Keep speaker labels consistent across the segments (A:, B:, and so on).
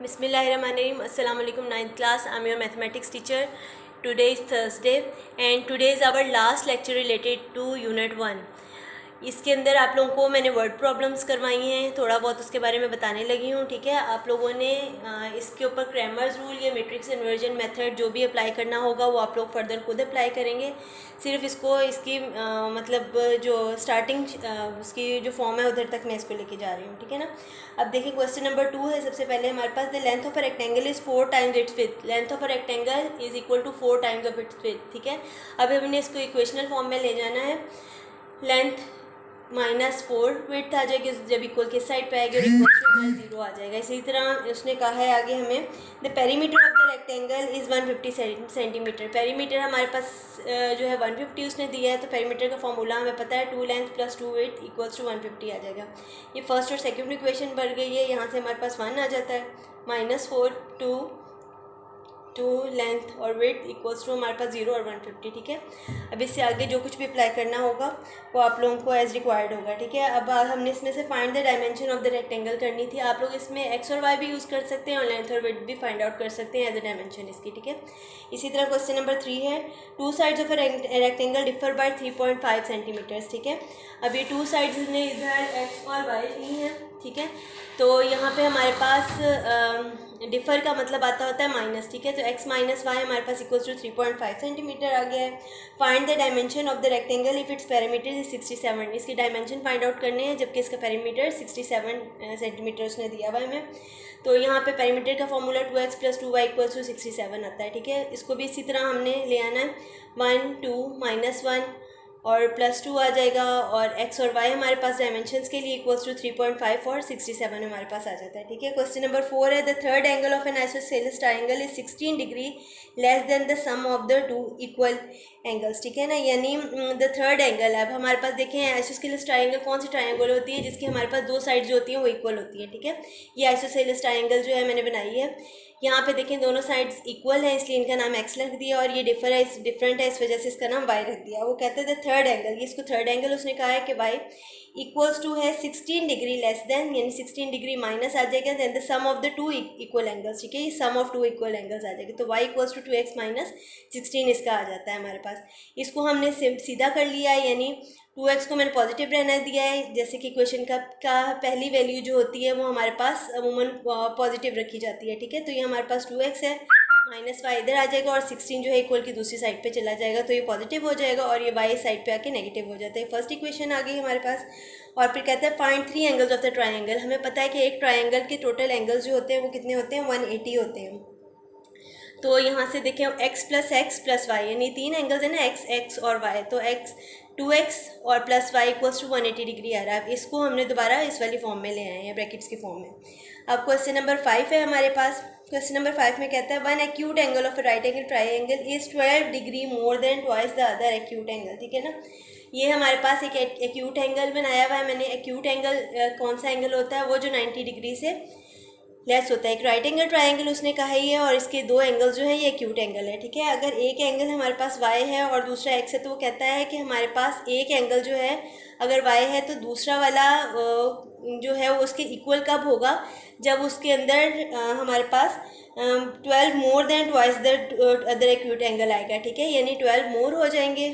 A: Bismillahirrahmanirrahim. Assalamu alaikum. 9th class. I'm your mathematics teacher. Today is Thursday and today is our last lecture related to Unit 1. इसके अंदर आप लोगों को मैंने word problems करवाई हैं, थोड़ा बहुत उसके बारे में बताने लगी हूँ। ठीक है, आप लोगों ने इसके ऊपर क्रैमर्स रूल या मैट्रिक्स इन्वर्जन मेथड जो भी अप्लाई करना होगा वो आप लोग फर्दर खुद अप्लाई करेंगे। सिर्फ इसको इसकी मतलब जो स्टार्टिंग उसकी जो फॉर्म है उधर तक मैं इसको लेके जा रही हूँ। ठीक है ना। अब देखिए क्वेश्चन नंबर 2 है। सबसे पहले हमारे पास the length of a rectangle is 4 times its width. Length of a rectangle is equal to 4 times of its width. ठीक है, अब हमने इसको इक्वेशनल फॉर्म में ले जाना है। लेंथ -4 विड्थ आ जाएगी जब इक्वल किस साइड पे आएगी और इक्वल टू 0 आ जाएगा। इसी तरह उसने कहा है आगे हमें the perimeter of the rectangle is 150 centimetre. Perimeter हमारे पास जो है 150 उसने दिया है, तो पेरीमीटर का फॉर्मूला हमें पता है 2 length plus 2 width equals to 150 आ जाएगा। ये फर्स्ट और सेकंड इक्वेशन बढ़ गई है, यहाँ से हमारे पास 1 आ जाता है। -4 2 लेंथ और विड्थ इक्वल्स टू हमारे पास 0 और 150। ठीक है, अब इससे आगे जो कुछ भी अप्लाई करना होगा वो आप लोगों को एज रिक्वायर्ड होगा। ठीक है, अब हमने इसमें से find the dimension of the rectangle करनी थी। आप लोग इसमें एक्स और वाई भी यूज़ कर सकते हैं और लेंथ और विड्थ भी फाइंड आउट कर सकते हैं एज अ डायमेंशन इसकी। ठीक है, इसी तरह क्वेश्चन नंबर 3 है। 2 sides of a rectangle differ by 3.5 centimetres. ठीक है, अब ये 2 साइड्स ने इधर एक्स और वाई ली हैं। ठीक है, तो यहाँ पे हमारे पास डिफ़र का मतलब आता होता है माइनस। ठीक है, तो x माइनस वाई हमारे पास इक्वल्स टू 3.5 सेंटीमीटर आ गया है। Find the dimension of the rectangle if its perimeter is 67। इसकी डायमेंशन फाइंड आउट करने हैं जबकि इसका पेरीमीटर 67 सेंटीमीटर उसने दिया हुआ है हमें। तो यहाँ पे पेरीमीटर का formula 2x plus 2y equals to 67 आता है। ठीक है, इसको भी इसी तरह हमने ले आना है 1 2 -1 और +2 आ जाएगा और x और y हमारे पास डायमेंशंस के लिए इक्वल्स टू 3.5 और 67 हमारे पास आ जाता है। ठीक है, क्वेश्चन नंबर 4 है। The third angle of an isosceles triangle is 16 degree less than the sum of the 2 equal angles. ठीक है ना, यानी द थर्ड एंगल। अब हमारे पास देखें आइसोसेलेस ट्रायंगल कौन सी ट्रायंगल होती है जिसकी हमारे पास 2 साइड जो होती हैं वो इक्वल होती है। ठीक है, ये आइसोसेलेस ट्रायंगल जो है मैंने बनाई है। यहाँ पे देखें दोनों साइड्स इक्वल है इसलिए इनका नाम x रख दिया और ये डिफरेंट है इस वजह से इसका नाम y रख दिया। वो कहते थे थर्ड एंगल, ये इसको थर्ड एंगल उसने कहा है कि y इक्वल्स टू है 16 डिग्री लेस देन, यानी 16 डिग्री माइनस आ जाएगा then the sum of the 2 equal angles. ठीक है, ये सम ऑफ 2 इक्वल एंगल्स आ जाएगी तो y equals to 2x minus 16 इसका आ जाता है हमारे पास। इसको हमने सीधा कर लिया है, यानी 2x को मैंने पॉजिटिव रहने दिया है। जैसे कि इक्वेशन का पहली वैल्यू जो होती है वो हमारे पास अमूमन पॉजिटिव रखी जाती है। ठीक है, तो ये हमारे पास 2x है, -y इधर आ जाएगा और 16 जो है इक्वल की दूसरी साइड पे चला जाएगा तो ये पॉजिटिव हो जाएगा और ये y साइड पे आके नेगेटिव हो जाता है। फर्स्ट इक्वेशन आ गई हमारे पास। और फिर कहता है find 3 angles of the triangle. हमें पता है कि एक ट्राइंगल के टोटल एंगल्स जो होते हैं वो कितने होते हैं, 180 होते हैं। तो यहाँ से देखें x प्लस वाई, यानी 3 एंगल्स है ना, x और y, तो 2x और plus Y equals to 180 degree आ रहा है। इसको हमने दोबारा इस वाली फॉर्म में ले आए हैं, ब्रैकेट्स की फॉर्म में। अब क्वेश्चन नंबर 5 है हमारे पास। क्वेश्चन नंबर 5 में कहता है one acute angle of right angle triangle is 12 degree more than twice the other acute angle. ठीक है ना, ये हमारे पास एक एक्यूट एंगल बनाया हुआ है मैंने। एक्यूट एंगल कौन सा एंगल होता है, वो जो 90 डिग्री से लेस होता है। एक राइट एंगल ट्राइंगल उसने कहा ही है और इसके 2 एंगल जो है ये एक्यूट एंगल है। ठीक है, अगर एक एंगल हमारे पास y है और दूसरा x है तो वो कहता है कि हमारे पास एक एंगल जो है अगर y है तो दूसरा वाला जो है वो उसके इक्वल कब होगा, जब उसके अंदर हमारे पास 12 more than twice the other acute angle आएगा। ठीक है, यानी 12 मोर हो जाएंगे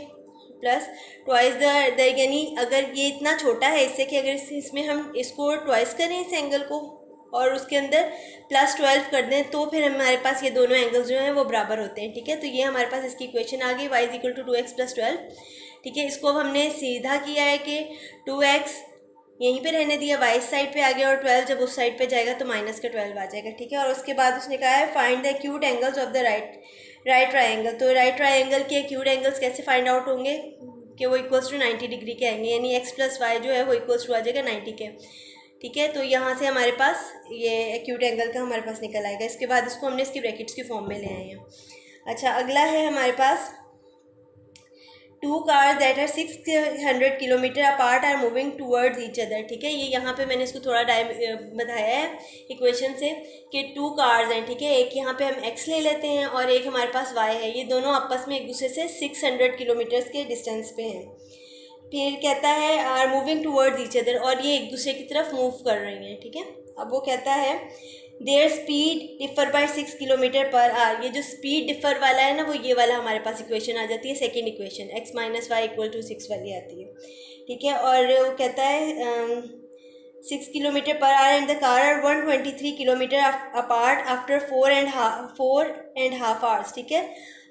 A: प्लस ट्वाइस द, यानी अगर ये इतना छोटा है इससे कि अगर इसमें हम इसको ट्वाइस करें इस एंगल को और उसके अंदर +12 कर दें तो फिर हमारे पास ये दोनों एंगल्स जो हैं वो बराबर होते हैं। ठीक है, तो ये हमारे पास इसकी इक्वेशन आ गई y is equal to 2x plus 12। ठीक है, इसको अब हमने सीधा किया है कि 2x यहीं पे रहने दिया, y साइड पे आ गया और 12 जब उस साइड पे जाएगा तो माइनस का 12 आ जाएगा। ठीक है, और उसके बाद उसने कहा है find the acute angles of the right triangle. तो राइट ट्राइंगल के एक्यूट एंगल्स कैसे फाइंड आउट होंगे कि वो इक्वल्स टू 90 डिग्री के आएंगे, यानी x प्लस वाई जो है वो इक्वल्स टू आ जाएगा 90 के। ठीक है, तो यहाँ से हमारे पास ये एक्यूट एंगल का हमारे पास निकल आएगा। इसके बाद इसको हमने इसकी ब्रैकेट्स की फॉर्म में ले आए हैं। अच्छा, अगला है हमारे पास 2 cars that are 600 kilometre apart are moving towards each other. ठीक है, ये यहाँ पे मैंने इसको थोड़ा बताया है इक्वेशन से कि 2 cars हैं। ठीक है, एक यहाँ पे हम x ले लेते हैं और एक हमारे पास y है, ये दोनों आपस में एक दूसरे से 600 किलोमीटर्स के डिस्टेंस पे हैं। फिर कहता है are moving towards each other, और ये एक दूसरे की तरफ मूव कर रही हैं। ठीक है, अब वो कहता है there speed differ by 6 kilometre per our. ये जो स्पीड डिफर वाला है ना, वो ये वाला हमारे पास इक्वेशन आ जाती है, second equation x minus y equal to 6 वाली आती है, ठीक है। और वो कहता है 6 kilometre per hour and the car are 123 kilometre apart after 4.5 hours, ठीक है।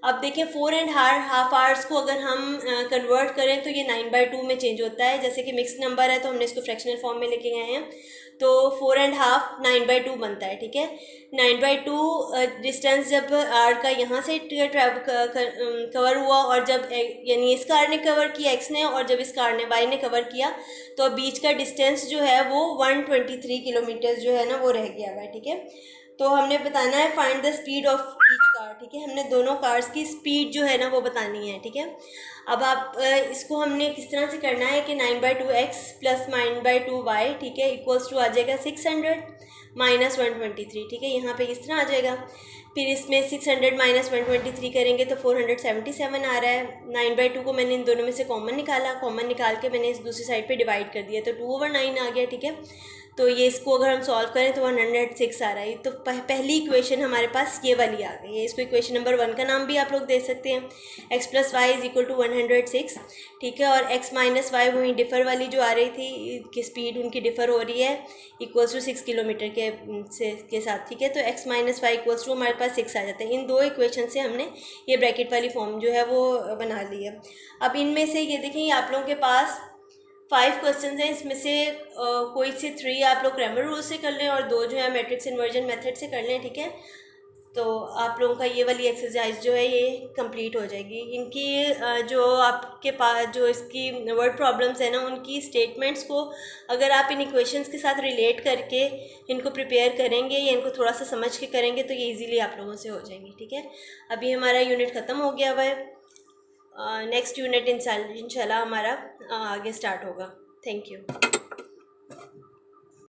A: अब देखिए 4.5 आवर्स को अगर हम कन्वर्ट करें तो ये 9/2 में चेंज होता है। जैसे कि मिक्स नंबर है तो हमने इसको फ्रैक्शनल फॉर्म में लेके गए हैं, तो 4.5 9/2 बनता है, ठीक है। 9/2 डिस्टेंस जब आर का यहाँ से कवर हुआ, और जब यानी इस कार ने कवर किया x ने, और जब इस कार ने y ने कवर किया, तो बीच का डिस्टेंस जो है वो 123 किलोमीटर जो है ना वो रह गया हुआ है, ठीक है। तो हमने बताना है find the speed of each car, ठीक है। हमने दोनों कार्स की स्पीड जो है ना वो बतानी है, ठीक है। अब आप इसको हमने किस तरह से करना है कि 9/2x प्लस 9/2y, ठीक है, इक्वल्स टू आ जाएगा 600 माइनस 123, ठीक है। यहाँ पे इस तरह आ जाएगा। फिर इसमें 600 माइनस 123 करेंगे तो 477 आ रहा है। 9/2 को मैंने इन दोनों में से कॉमन निकाला, कॉमन निकाल के मैंने इस दूसरी साइड पे डिवाइड कर दिया, तो 2/9 आ गया, ठीक है। तो ये इसको अगर हम सॉल्व करें तो 106 आ रहा है। तो पहली इक्वेशन हमारे पास ये वाली आ गई है। इसको इक्वेशन नंबर 1 का नाम भी आप लोग दे सकते हैं, x plus y is equal to 106, ठीक है। और x माइनस वाई वहीं डिफ़र वाली जो आ रही थी कि स्पीड उनकी डिफ़र हो रही है इक्वल्स टू 6 किलोमीटर के साथ, ठीक है। तो x minus y equals to हमारे पास 6 आ जाता है। इन दो इक्वेशन से हमने ये ब्रैकेट वाली फॉर्म जो है वो बना ली है। अब इनमें से ये देखें, आप लोगों के पास 5 क्वेश्चन हैं, इसमें से कोई से 3 आप लोग ग्रामर रूल से कर लें और 2 जो है मैट्रिक्स इन्वर्जन मेथड से कर लें, ठीक है। तो आप लोगों का ये वाली एक्सरसाइज जो है ये कंप्लीट हो जाएगी। इनकी जो आपके पास जो इसकी वर्ड प्रॉब्लम्स है ना, उनकी स्टेटमेंट्स को अगर आप इन इक्वेशंस के साथ रिलेट करके इनको प्रिपेयर करेंगे या इनको थोड़ा सा समझ के करेंगे तो ये इजीली आप लोगों से हो जाएंगी, ठीक है। अभी हमारा यूनिट ख़त्म हो गया हुआ है। नेक्स्ट यूनिट इंशाल्लाह हमारा आगे स्टार्ट होगा। Thank you.